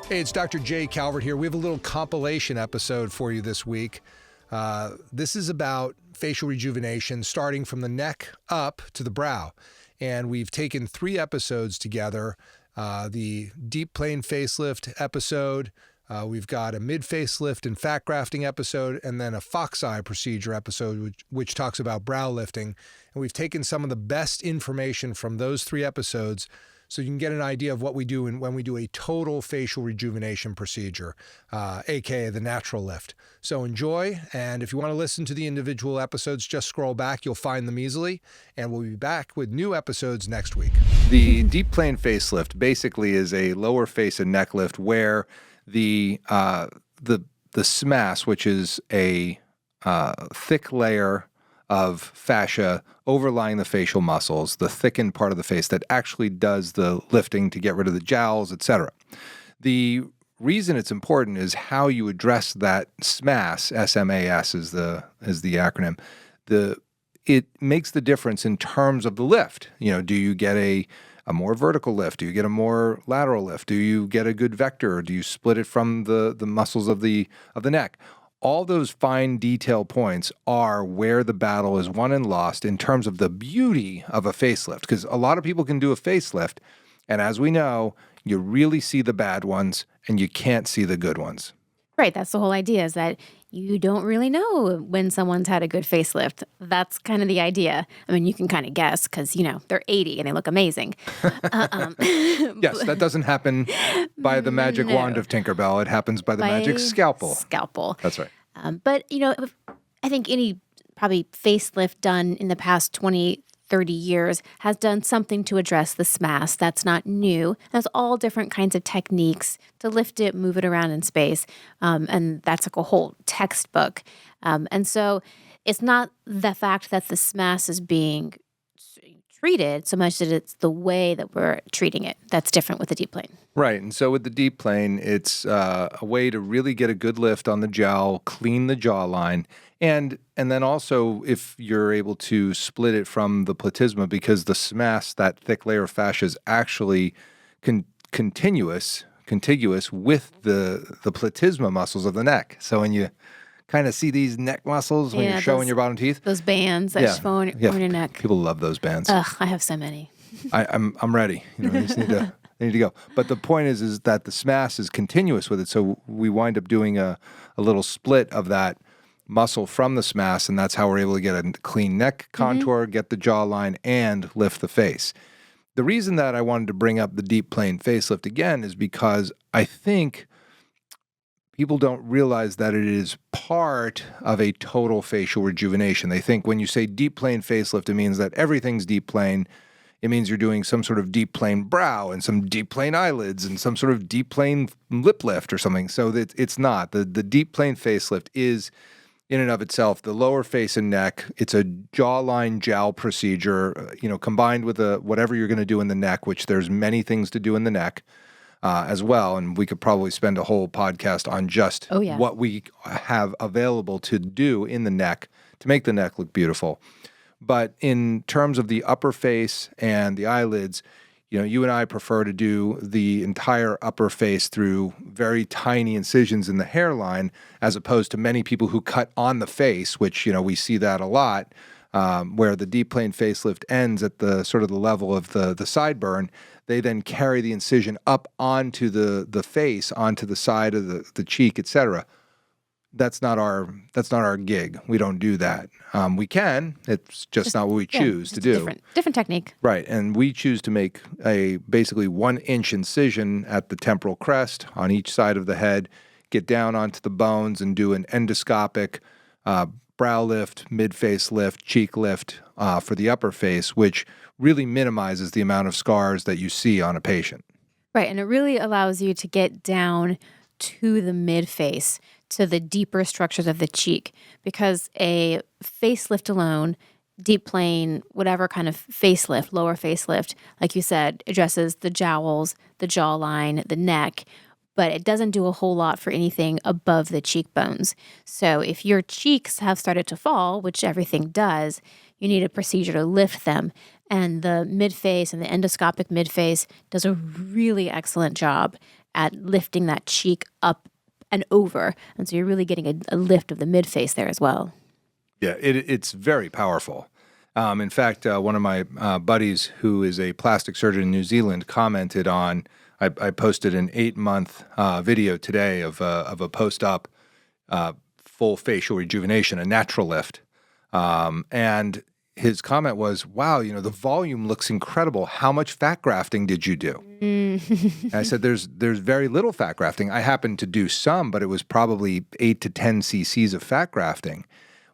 Hey, it's Dr. J. Calvert here. We have a little compilation episode for you this week. This is about facial rejuvenation starting from the neck up to the brow. And we've taken 3 episodes together. The deep plane facelift episode, we've got a mid facelift and fat grafting episode, and then a fox eye procedure episode, which talks about brow lifting. And we've taken some of the best information from those 3 episodes so you can get an idea of what we do when we do a total facial rejuvenation procedure, aka the natural lift. So enjoy, and if you want to listen to the individual episodes, just scroll back. You'll find them easily, and we'll be back with new episodes next week. The deep plane facelift basically is a lower face and neck lift where the SMAS, which is a thick layer of fascia overlying the facial muscles, the thickened part of the face that actually does the lifting to get rid of the jowls, etc. The reason it's important is how you address that SMAS, S-M-A-S is the acronym. It makes the difference in terms of the lift. You know, do you get a more vertical lift? Do you get a more lateral lift? Do you get a good vector? Do you split it from the muscles of the neck? All those fine detail points are where the battle is won and lost in terms of the beauty of a facelift. Because a lot of people can do a facelift, and as we know, you really see the bad ones and you can't see the good ones. Right. That's the whole idea, is that you don't really know when someone's had a good facelift. That's kind of the idea. I mean, you can kind of guess because, they're 80 and they look amazing. Yes, that doesn't happen by the magic wand of Tinkerbell. It happens by the magic scalpel. That's right. But, I think any probably facelift done in the past 20, 30 years has done something to address the SMAS. That's not new. There's all different kinds of techniques to lift it, move it around in space. And that's like a whole textbook. And so it's not the fact that the SMAS is being treated so much that it's the way that we're treating it that's different with the deep plane. Right. And so with the deep plane, it's a way to really get a good lift on the jowl, clean the jawline, and then also if you're able to split it from the platysma, because the SMAS, that thick layer of fascia, is actually contiguous with the platysma muscles of the neck. So when you kind of see these neck muscles when you're showing your bottom teeth, those bands that show on your neck. People love those bands. Ugh, I have so many. I'm ready. They just need to go. But the point is that the SMAS is continuous with it, so we wind up doing a little split of that muscle from the SMAS, and that's how we're able to get a clean neck contour, get the jawline, and lift the face. The reason that I wanted to bring up the deep plane facelift again is because I think people don't realize that it is part of a total facial rejuvenation. They think when you say deep plane facelift, it means that everything's deep plane. It means you're doing some sort of deep plane brow and some deep plane eyelids and some sort of deep plane lip lift or something. So it's not. The deep plane facelift is, in and of itself, the lower face and neck. It's a jawline jowl procedure, combined with whatever you're going to do in the neck, which there's many things to do in the neck. As well, and we could probably spend a whole podcast on just what we have available to do in the neck to make the neck look beautiful. But in terms of the upper face and the eyelids, you and I prefer to do the entire upper face through very tiny incisions in the hairline, as opposed to many people who cut on the face, which, we see that a lot, where the deep plane facelift ends at the sort of the level of the sideburn. They then carry the incision up onto the face, onto the side of the cheek, etc. That's not our gig. We don't do that. We can. It's just not what we choose to do. Different technique. Right, and we choose to make a basically 1-inch incision at the temporal crest on each side of the head, get down onto the bones, and do an endoscopic brow lift, mid-face lift, cheek lift for the upper face, which really minimizes the amount of scars that you see on a patient. Right, and it really allows you to get down to the mid-face, to the deeper structures of the cheek, because a facelift alone, deep plane, whatever kind of facelift, lower facelift, like you said, addresses the jowls, the jawline, the neck, but it doesn't do a whole lot for anything above the cheekbones. So if your cheeks have started to fall, which everything does, you need a procedure to lift them. And the mid-face and the endoscopic mid-face does a really excellent job at lifting that cheek up and over. And so you're really getting a lift of the mid-face there as well. Yeah, it's very powerful. In fact, one of my buddies who is a plastic surgeon in New Zealand commented on, I posted an 8-month video today of a post-op full facial rejuvenation, a natural lift. And his comment was, wow, the volume looks incredible. How much fat grafting did you do? And I said, there's very little fat grafting. I happened to do some, but it was probably 8 to 10 cc's of fat grafting.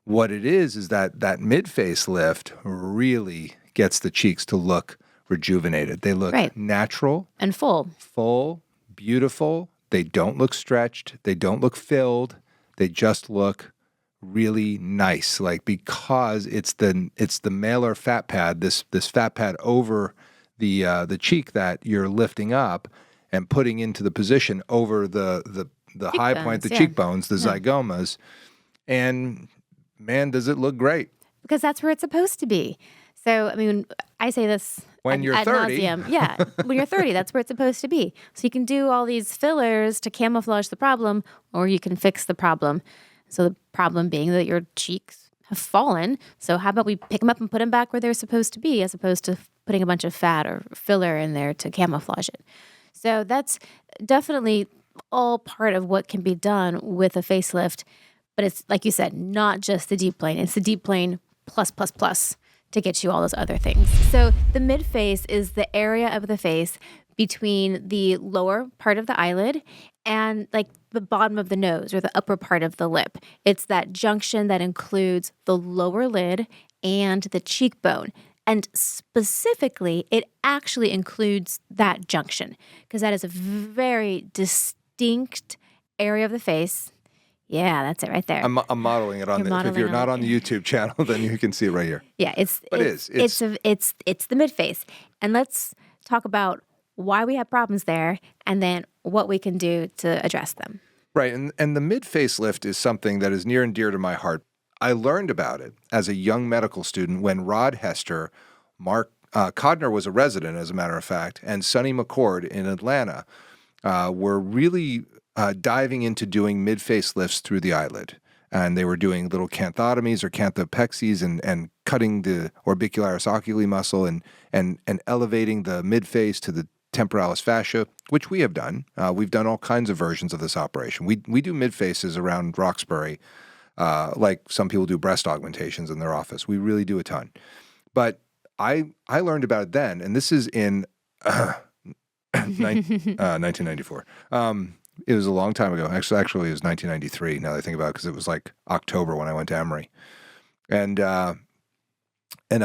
What it is that mid-face lift really gets the cheeks to look rejuvenated. They look natural. And full, beautiful. They don't look stretched. They don't look filled. They just look really nice, because it's the malar fat pad, this fat pad over the cheek that you're lifting up and putting into the position over the high point, the cheekbones, the zygomas, and man, does it look great. Because that's where it's supposed to be. So, I mean, I say this when you're 30. Nauseam. Yeah, when you're 30, that's where it's supposed to be. So you can do all these fillers to camouflage the problem, or you can fix the problem. So the problem being that your cheeks have fallen. So how about we pick them up and put them back where they're supposed to be, as opposed to putting a bunch of fat or filler in there to camouflage it. So that's definitely all part of what can be done with a facelift. But it's, like you said, not just the deep plane. It's the deep plane plus to get you all those other things. So the mid-face is the area of the face between the lower part of the eyelid and the bottom of the nose or the upper part of the lip. It's that junction that includes the lower lid and the cheekbone. And specifically, it actually includes that junction because that is a very distinct area of the face. Yeah, that's it right there. I'm modeling it on this. If you're not on the YouTube channel, then you can see it right here. Yeah, it's the mid-face. And let's talk about why we have problems there and then what we can do to address them. Right, and the mid-face lift is something that is near and dear to my heart. I learned about it as a young medical student when Rod Hester, Mark Codner was a resident, as a matter of fact, and Sonny McCord in Atlanta were really diving into doing mid-face lifts through the eyelid. And they were doing little canthotomies or canthopexes and cutting the orbicularis oculi muscle and elevating the mid-face to the temporalis fascia, which we have done. We've done all kinds of versions of this operation. We do mid-faces around Roxbury, like some people do breast augmentations in their office. We really do a ton. But I learned about it then, and this is in 1994. It was a long time ago. Actually, it was 1993, now that I think about it, because it was like October when I went to Emory. And I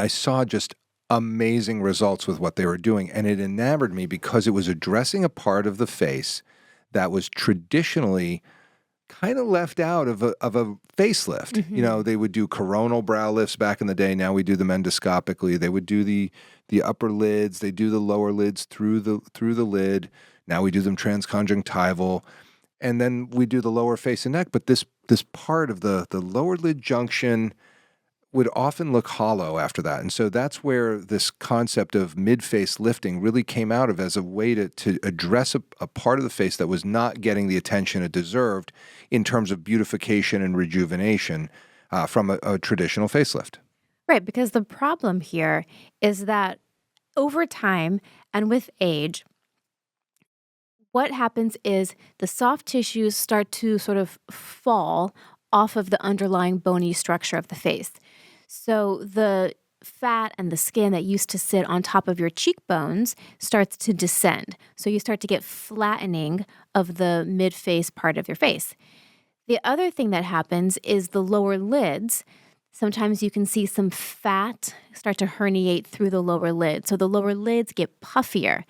saw just amazing results with what they were doing. And it enamored me because it was addressing a part of the face that was traditionally kind of left out of a facelift. Mm-hmm. They would do coronal brow lifts back in the day. Now we do them endoscopically. They would do the upper lids. They do the lower lids through the lid. Now we do them transconjunctival. And then we do the lower face and neck. But this part of the lower lid junction would often look hollow after that. And so that's where this concept of mid-face lifting really came out of as a way to address a part of the face that was not getting the attention it deserved in terms of beautification and rejuvenation from a traditional facelift. Right, because the problem here is that over time and with age, what happens is the soft tissues start to sort of fall off of the underlying bony structure of the face. So the fat and the skin that used to sit on top of your cheekbones starts to descend. So you start to get flattening of the mid-face part of your face. The other thing that happens is the lower lids. Sometimes you can see some fat start to herniate through the lower lid. So the lower lids get puffier.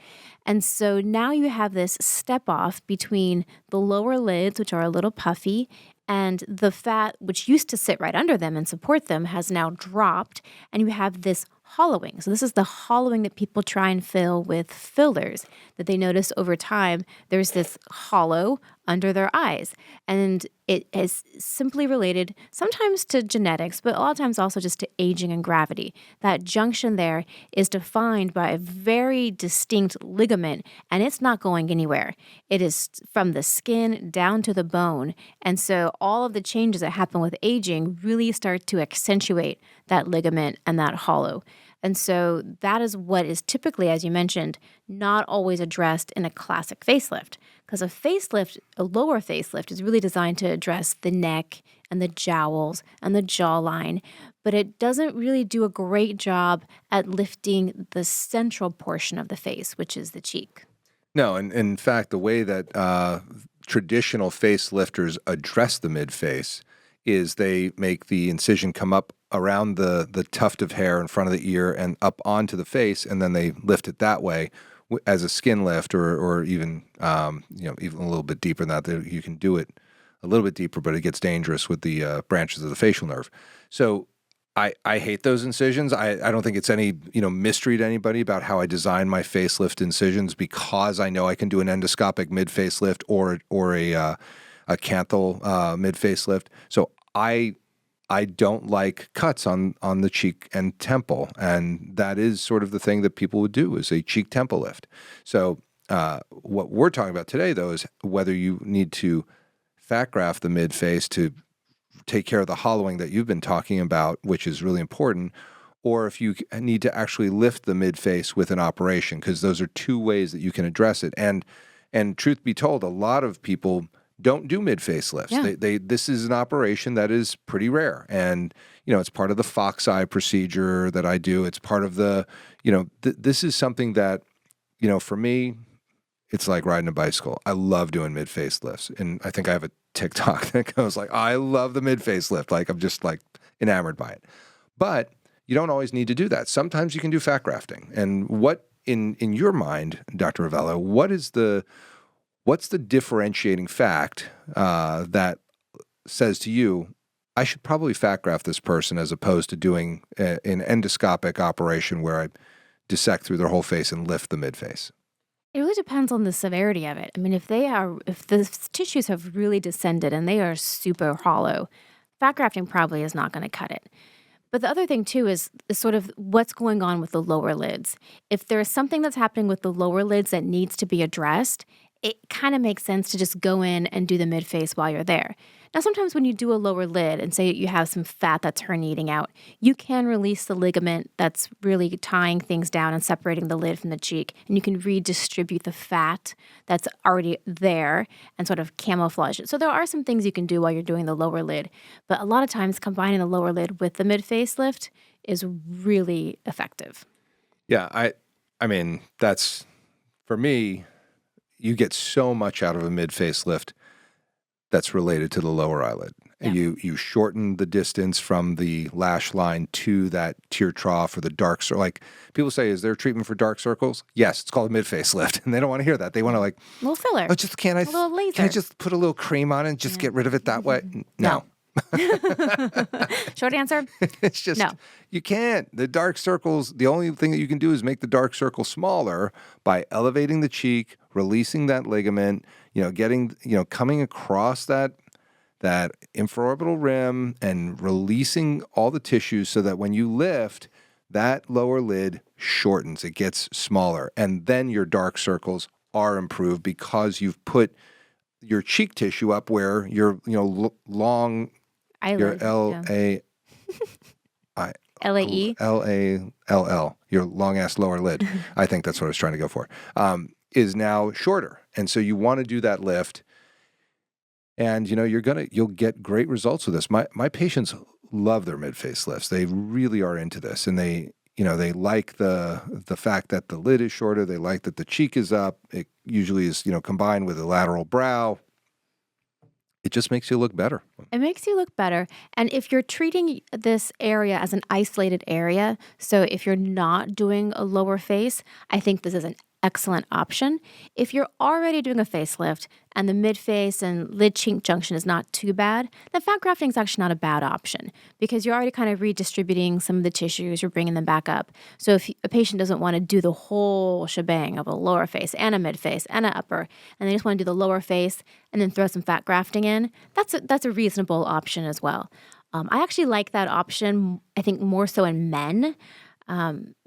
And so now you have this step off between the lower lids, which are a little puffy, and the fat, which used to sit right under them and support them, has now dropped, and you have this hollowing. So this is the hollowing that people try and fill with fillers, that they notice over time there's this hollow under their eyes. And it is simply related sometimes to genetics, but a lot of times also just to aging and gravity. That junction there is defined by a very distinct ligament, and it's not going anywhere. It is from the skin down to the bone. And so all of the changes that happen with aging really start to accentuate that ligament and that hollow. And so that is what is typically, as you mentioned, not always addressed in a classic facelift. Because a lower facelift, is really designed to address the neck and the jowls and the jawline, but it doesn't really do a great job at lifting the central portion of the face, which is the cheek. No, and in fact, the way that traditional facelifters address the mid-face is they make the incision come up around the tuft of hair in front of the ear and up onto the face, and then they lift it that way as a skin lift, or even even a little bit deeper than that. You can do it a little bit deeper, but it gets dangerous with the branches of the facial nerve. So I hate those incisions. I don't think it's any mystery to anybody about how I design my facelift incisions, because I know I can do an endoscopic mid facelift or a canthal mid facelift. So I don't like cuts on the cheek and temple, and that is sort of the thing that people would do, is a cheek temple lift. So what we're talking about today, though, is whether you need to fat graft the mid face to take care of the hollowing that you've been talking about, which is really important, or if you need to actually lift the mid face with an operation, because those are two ways that you can address it. And truth be told, a lot of people don't do mid facelifts. Yeah. This is an operation that is pretty rare, and it's part of the fox eye procedure that I do. It's part of the this is something that for me, it's like riding a bicycle. I love doing mid facelifts, and I think I have a TikTok that goes like, I love the mid facelift. Like, I'm just like enamored by it. But you don't always need to do that. Sometimes you can do fat grafting. And what in your mind, Dr. Rovelo, what's the differentiating fact that says to you, I should probably fat graft this person, as opposed to doing an endoscopic operation where I dissect through their whole face and lift the mid face? It really depends on the severity of it. I mean, if the tissues have really descended and they are super hollow, fat grafting probably is not going to cut it. But the other thing too is sort of what's going on with the lower lids. If there's something that's happening with the lower lids that needs to be addressed, it kind of makes sense to just go in and do the mid face while you're there. Now, sometimes when you do a lower lid and say you have some fat that's herniating out, you can release the ligament that's really tying things down and separating the lid from the cheek, and you can redistribute the fat that's already there and sort of camouflage it. So there are some things you can do while you're doing the lower lid, but a lot of times combining the lower lid with the mid facelift is really effective. Yeah, I mean, that's, for me, you get so much out of a mid facelift that's related to the lower eyelid. Yeah. You shorten the distance from the lash line to that tear trough or the dark circle. Like, people say, is there treatment for dark circles? Yes, it's called a mid facelift, and they don't want to hear that. They want to a little filler. Oh, just a little laser. Can I just put a little cream on it and just get rid of it that way? No. Short answer? It's just, no. You can't. The dark circles, the only thing that you can do is make the dark circle smaller by elevating the cheek, releasing that ligament, getting, coming across that infraorbital rim and releasing all the tissues so that when you lift, that lower lid shortens. It gets smaller. And then your dark circles are improved because you've put your cheek tissue up where your, long eyelid, your L-A-E-L-A-L-L, your long-ass lower lid, I think that's what I was trying to go for, is now shorter. And so you want to do that lift, and you'll get great results with this. My patients love their mid-face lifts. They really are into this, and they like the fact that the lid is shorter. They like that the cheek is up. It usually is, combined with a lateral brow. It just makes you look better. It makes you look better. And if you're treating this area as an isolated area, so if you're not doing a lower face, I think this is an excellent option. If you're already doing a facelift and the mid-face and lid cheek junction is not too bad, then fat grafting is actually not a bad option because you're already kind of redistributing some of the tissues, you're bringing them back up. So if a patient doesn't want to do the whole shebang of a lower face and a mid-face and an upper, and they just want to do the lower face and then throw some fat grafting in, that's a reasonable option as well. I actually like that option, I think, more so in men.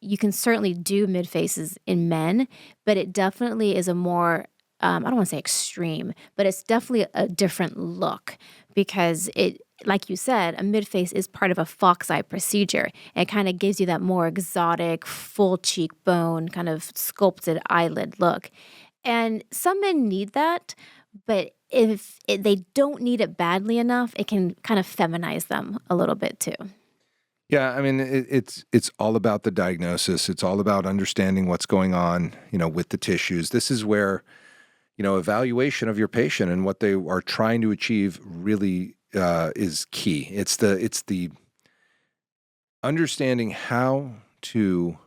You can certainly do mid faces in men, but it definitely is a more, I don't want to say extreme, but it's definitely a different look because it, like you said, a mid face is part of a fox eye procedure. It kind of gives you that more exotic, full cheekbone, kind of sculpted eyelid look. And some men need that, but if they don't need it badly enough, it can kind of feminize them a little bit too. Yeah, I mean, it's all about the diagnosis. It's all about understanding what's going on, with the tissues. This is where, evaluation of your patient and what they are trying to achieve really is key. It's the understanding how to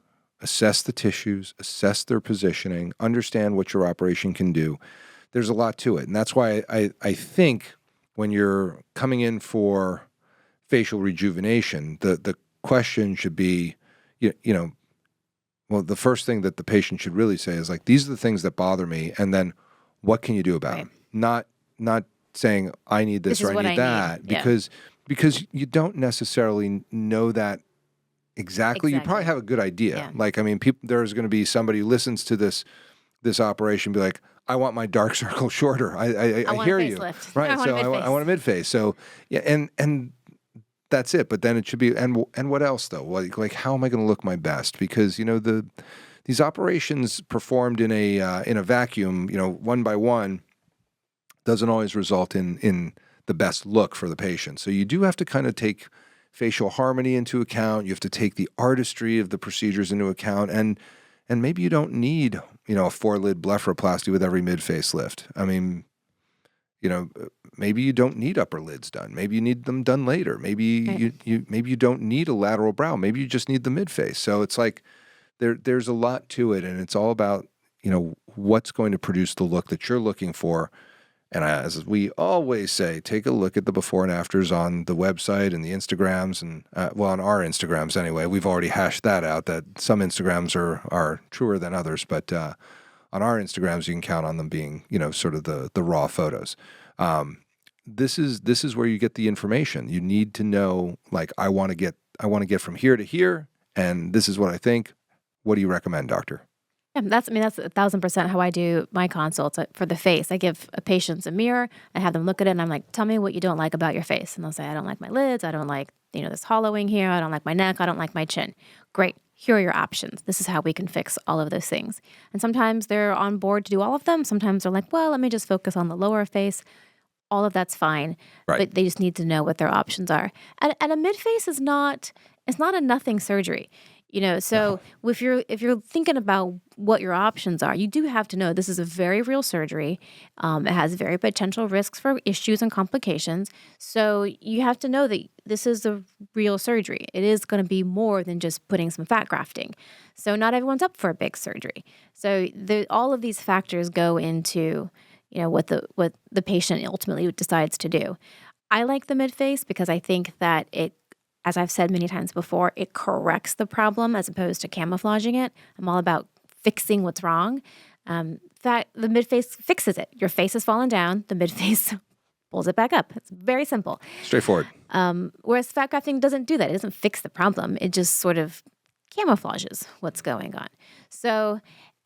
assess the tissues, assess their positioning, understand what your operation can do. There's a lot to it, and that's why I think when you're coming in for facial rejuvenation, the question should be, well, the first thing that the patient should really say is like, these are the things that bother me, and then what can you do about them? Not saying I need this or I need that, because you don't necessarily know that exactly. You probably have a good idea. Yeah. Like, I mean, there's going to be somebody who listens to this operation, be like, I want my dark circle shorter. I hear you, right? I want a mid face. So yeah, and that's it. But then it should be, and what else though? Like how am I going to look my best? Because these operations performed in a vacuum, one by one, doesn't always result in the best look for the patient. So you do have to kind of take facial harmony into account. You have to take the artistry of the procedures into account, and maybe you don't need a 4-lid blepharoplasty with every mid facelift. I mean, maybe you don't need upper lids done. Maybe you need them done later. Maybe you don't need a lateral brow. Maybe you just need the mid face. So it's like there's a lot to it, and it's all about what's going to produce the look that you're looking for. And as we always say, take a look at the before and afters on the website and the Instagrams, and on our Instagrams anyway. We've already hashed that out, that some Instagrams are truer than others, but on our Instagrams you can count on them being sort of the raw photos. This is where you get the information. You need to know, like, I want to get from here to here, and this is what I think. What do you recommend, doctor? Yeah, that's 1,000% how I do my consults for the face. I give a patient a mirror, I have them look at it, and I'm like, tell me what you don't like about your face. And they'll say, I don't like my lids, I don't like this hollowing here, I don't like my neck, I don't like my chin. Great, here are your options. This is how we can fix all of those things. And sometimes they're on board to do all of them. Sometimes they're like, well, let me just focus on the lower face. All of that's fine, right. But they just need to know what their options are. And a mid face it's not a nothing surgery. So if you're thinking about what your options are, you do have to know this is a very real surgery. It has very potential risks for issues and complications. So you have to know that this is a real surgery. It is going to be more than just putting some fat grafting. So not everyone's up for a big surgery. So all of these factors go into what the patient ultimately decides to do. I like the mid face because I think that it, as I've said many times before, it corrects the problem as opposed to camouflaging it. I'm all about fixing what's wrong. The mid-face fixes it. Your face has fallen down. The mid-face pulls it back up. It's very simple. Straightforward. Whereas fat grafting doesn't do that. It doesn't fix the problem. It just sort of camouflages what's going on. So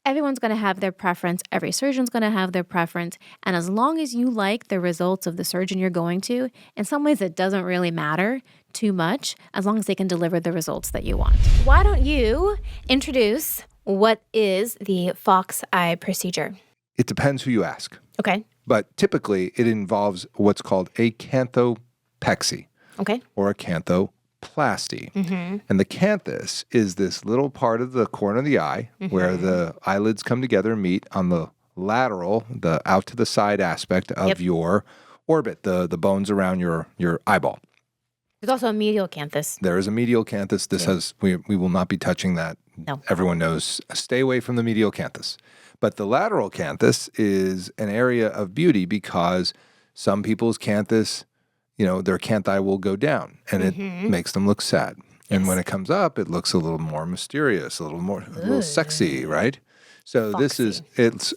everyone's going to have their preference. Every surgeon's going to have their preference. And as long as you like the results of the surgeon you're going to, in some ways it doesn't really matter too much as long as they can deliver the results that you want. Why don't you introduce what is the fox eye procedure? It depends who you ask. Okay. But typically it involves what's called a canthopexy. Okay. Or a canthoplasty. Mm-hmm. And the canthus is this little part of the corner of the eye where the eyelids come together and meet on the lateral, the out to the side aspect of your orbit, the bones around your eyeball. There's also a medial canthus. There is a medial canthus. We will not be touching that No. Everyone knows, stay away from the medial canthus. But the lateral canthus is an area of beauty because some people's canthus, their canthi will go down and it makes them look sad. And when it comes up, it looks a little more mysterious, a little sexy, right? So Foxy. it's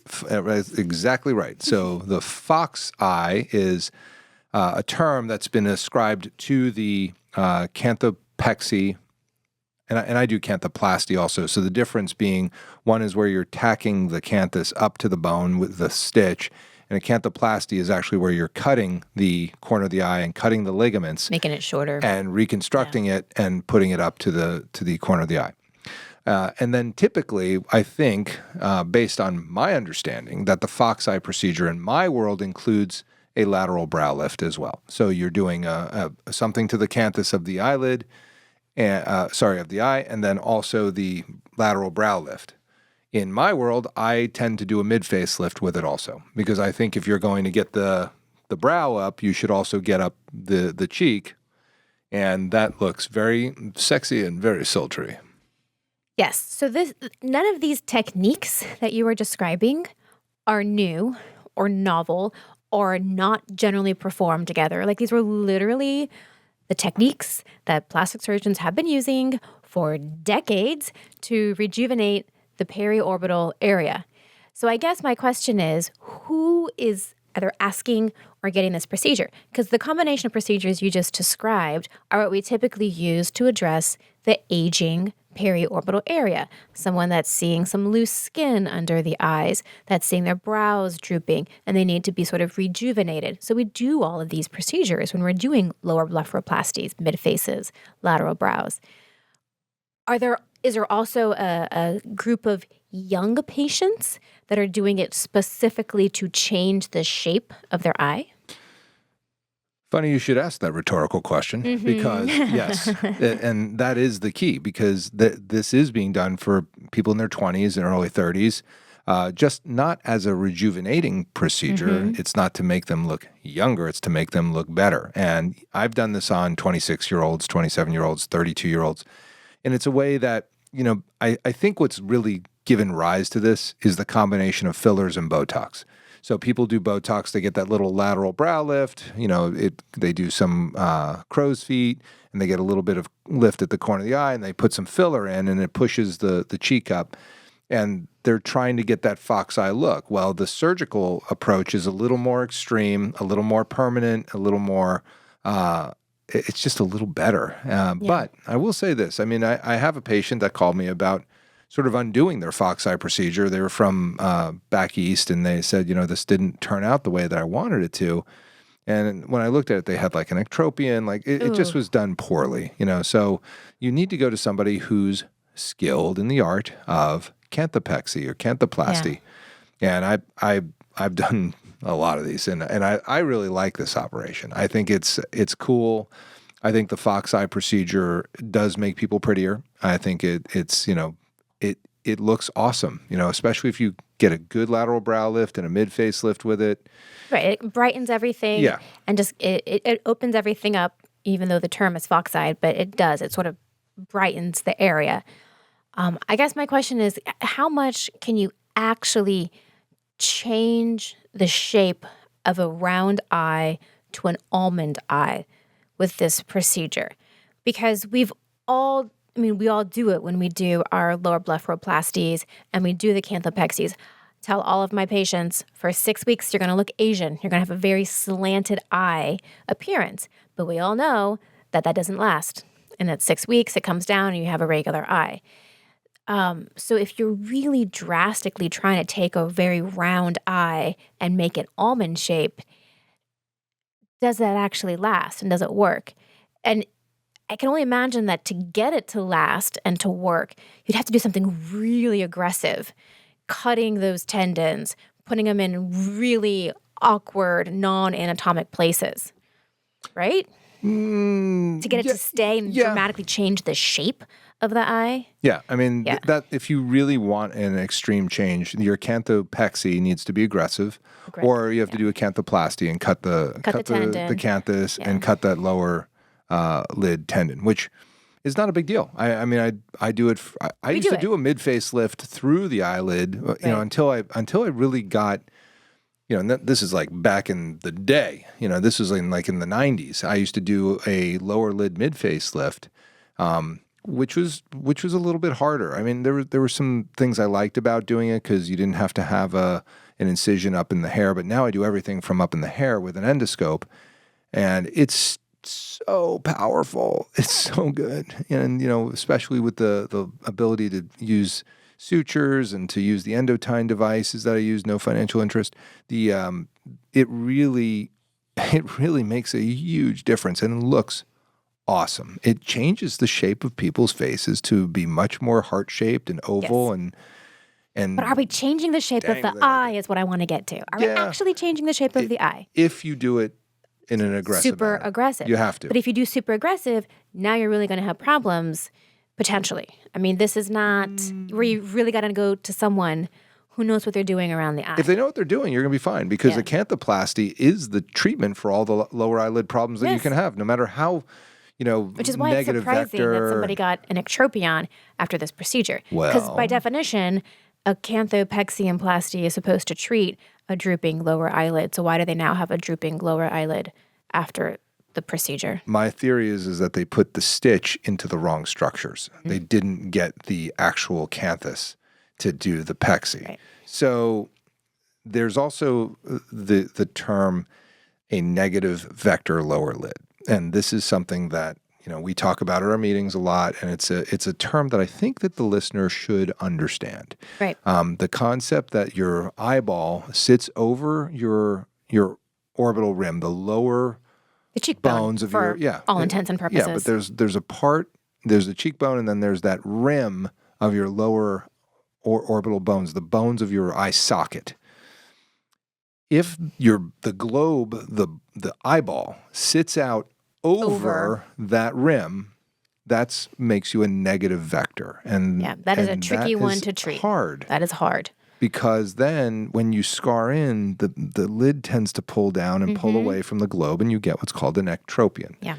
exactly right. So the fox eye is a term that's been ascribed to the canthopexy, and I do canthoplasty also. So the difference being, one is where you're tacking the canthus up to the bone with the stitch, and a canthoplasty is actually where you're cutting the corner of the eye and cutting the ligaments, Making it shorter. and reconstructing it and putting it up to the corner of the eye. And then typically, I think, based on my understanding, that the fox eye procedure in my world includes a lateral brow lift as well. So you're doing something to the canthus of the eyelid, of the eye, and then also the lateral brow lift. In my world, I tend to do a mid-facelift with it also, because I think if you're going to get the brow up, you should also get up the cheek, and that looks very sexy and very sultry. Yes. So none of these techniques that you were describing are new or novel or not generally performed together. Like, these were literally the techniques that plastic surgeons have been using for decades to rejuvenate the periorbital area. So I guess my question is, who is either asking or getting this procedure? Because the combination of procedures you just described are what we typically use to address the aging periorbital area. Someone that's seeing some loose skin under the eyes, that's seeing their brows drooping, and they need to be sort of rejuvenated. So we do all of these procedures when we're doing lower blepharoplasties, mid-faces, lateral brows. Is there also a group of young patients that are doing it specifically to change the shape of their eye? Funny you should ask that rhetorical question, because yes, and that is the key, because this is being done for people in their 20s and early 30s, just not as a rejuvenating procedure. It's not to make them look younger, it's to make them look better. And I've done this on 26-year-olds, 27-year-olds, 32-year-olds, and it's a way that, I think what's really given rise to this is the combination of fillers and Botox. So people do Botox, they get that little lateral brow lift, they do some crow's feet, and they get a little bit of lift at the corner of the eye, and they put some filler in, and it pushes the cheek up. And they're trying to get that fox eye look. Well, the surgical approach is a little more extreme, a little more permanent, a little more, it's just a little better. But I will say this. I mean, I have a patient that called me about sort of undoing their fox eye procedure. They were from back east, and they said, this didn't turn out the way that I wanted it to. And when I looked at it, they had like an ectropion, like it just was done poorly, So you need to go to somebody who's skilled in the art of canthopexy or canthoplasty. Yeah. And I've done a lot of these, and I really like this operation. I think it's cool. I think the fox eye procedure does make people prettier. I think it looks awesome, especially if you get a good lateral brow lift and a mid-face lift with it. Right. It brightens everything. Yeah. And just it opens everything up, even though the term is fox eye, but it does. It sort of brightens the area. I guess my question is, how much can you actually change the shape of a round eye to an almond eye with this procedure? Because we all do it when we do our lower blepharoplasties and we do the canthopexies. Tell all of my patients, for 6 weeks, you're going to look Asian. You're going to have a very slanted eye appearance. But we all know that doesn't last. And at 6 weeks, it comes down and you have a regular eye. So if you're really drastically trying to take a very round eye and make it almond shape, does that actually last, and does it work? And I can only imagine that to get it to last and to work, you'd have to do something really aggressive, cutting those tendons, putting them in really awkward, non-anatomic places, right? To get it to stay and dramatically change the shape of the eye. Yeah, I mean, that if you really want an extreme change, your canthopexy needs to be aggressive, or you have to do a canthoplasty and cut the canthus and cut that lower lid tendon, which is not a big deal. I mean, I do it. I used to do a mid facelift through the eyelid, until I really got, and this is like back in the day. This was in the 90s. I used to do a lower lid mid facelift, which was a little bit harder. I mean, there were some things I liked about doing it because you didn't have to have an incision up in the hair. But now I do everything from up in the hair with an endoscope, and it's so powerful. It's so good. And, especially with the ability to use sutures and to use the endotyne devices that I use, no financial interest. It really makes a huge difference and looks awesome. It changes the shape of people's faces to be much more heart-shaped and oval. Yes. And But are we changing the shape of the eye is what I want to get to. Are we actually changing the shape of the eye? If you do it in an aggressive super manner. aggressive. You have to. But if you do super aggressive, now you're really going to have problems, potentially. I mean, this is not where you really got to go to someone who knows what they're doing around the eye. If they know what they're doing, you're going to be fine because acanthoplasty is the treatment for all the lower eyelid problems that you can have, no matter how, which is why it's surprising that somebody got an ectropion after this procedure. Because by definition, acanthopexiumplasty is supposed to treat a drooping lower eyelid. So why do they now have a drooping lower eyelid after the procedure? My theory is that they put the stitch into the wrong structures. Mm-hmm. They didn't get the actual canthus to do the pexi. Right. So there's also the term a negative vector lower lid. And this is something that we talk about at our meetings a lot, and it's a term that I think that the listener should understand. Right. The concept that your eyeball sits over your orbital rim, the lower bones of for all intents and purposes. Yeah, but there's a cheekbone, and then there's that rim of your lower orbital bones, the bones of your eye socket. If the globe, the eyeball sits out over that rim, that makes you a negative vector. And that is a tricky one to treat. Hard. That is hard. Because then when you scar in, the lid tends to pull down and pull away from the globe, and you get what's called an ectropion. Yeah.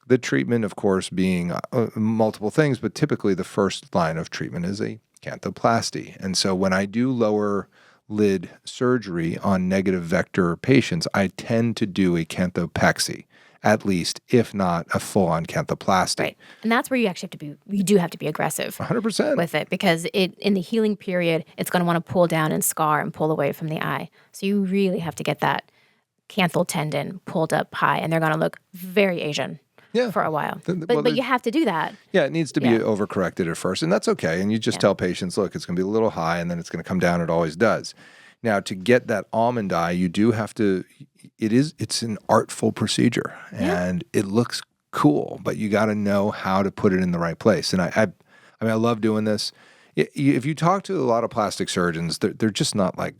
The treatment, of course, being multiple things, but typically the first line of treatment is a canthoplasty. And so when I do lower lid surgery on negative vector patients, I tend to do a canthopexy, at least, if not a full-on canthoplasty. Right. And that's where you actually have to be aggressive 100% with it, because in the healing period, it's going to want to pull down and scar and pull away from the eye. So you really have to get that canthal tendon pulled up high, and they're going to look very Asian for a while. But you have to do that. Yeah, it needs to be overcorrected at first, and that's okay. And you just tell patients, look, it's going to be a little high, and then it's going to come down. It always does. Now, to get that almond eye, you do have to, it's an artful procedure, and it looks cool, but you got to know how to put it in the right place. And I love doing this. If you talk to a lot of plastic surgeons, they're just not like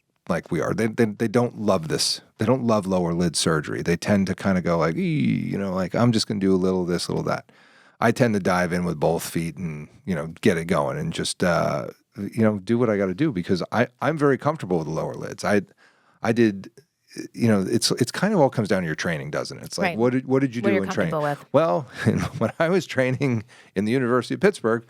we are. They don't love this. They don't love lower lid surgery. They tend to kind of go like, like I'm just going to do a little this, little that. I tend to dive in with both feet and, get it going and just, do what I got to do because I'm very comfortable with the lower lids. I did, it's kind of all comes down to your training, doesn't it? It's like, what did you do in training? With? Well, when I was training in the University of Pittsburgh,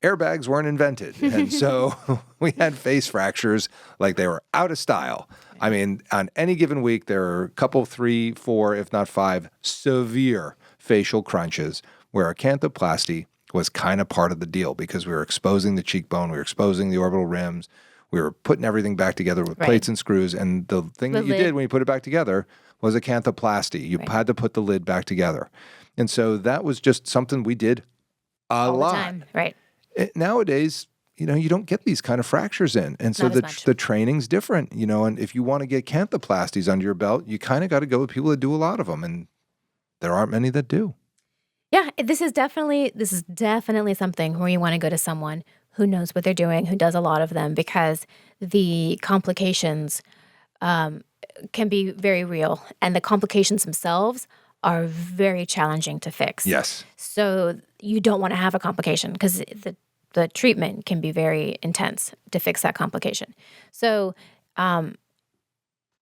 airbags weren't invented. And so we had face fractures like they were out of style. I mean, on any given week, there are a couple, 3, 4, if not 5 severe facial crunches where acantoplasty was kind of part of the deal because we were exposing the cheekbone, we were exposing the orbital rims, we were putting everything back together with plates and screws. And the thing that you did when you put it back together was acantoplasty. You had to put the lid back together. And so that was just something we did all lot. The time. Right. Nowadays, you don't get these kind of fractures in. And so the training's different, and if you want to get canthoplasties under your belt, you kind of got to go with people that do a lot of them. And there aren't many that do. Yeah, this is definitely something where you want to go to someone who knows what they're doing, who does a lot of them, because the complications can be very real. And the complications themselves are very challenging to fix. Yes. So you don't want to have a complication because the treatment can be very intense to fix that complication. So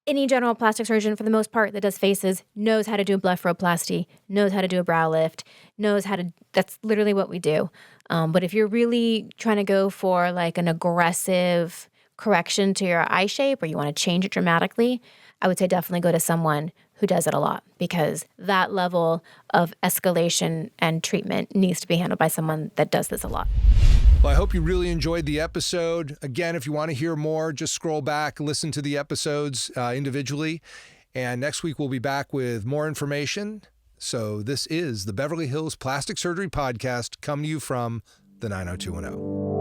any general plastic surgeon, for the most part, that does faces knows how to do a blepharoplasty, knows how to do a brow lift, knows how to, that's literally what we do. But if you're really trying to go for like an aggressive correction to your eye shape, or you want to change it dramatically, I would say definitely go to someone who does it a lot, because that level of escalation and treatment needs to be handled by someone that does this a lot. Well, I hope you really enjoyed the episode. Again, if you want to hear more, just scroll back, listen to the episodes individually. And next week, we'll be back with more information. So this is the Beverly Hills Plastic Surgery Podcast, coming to you from the 90210.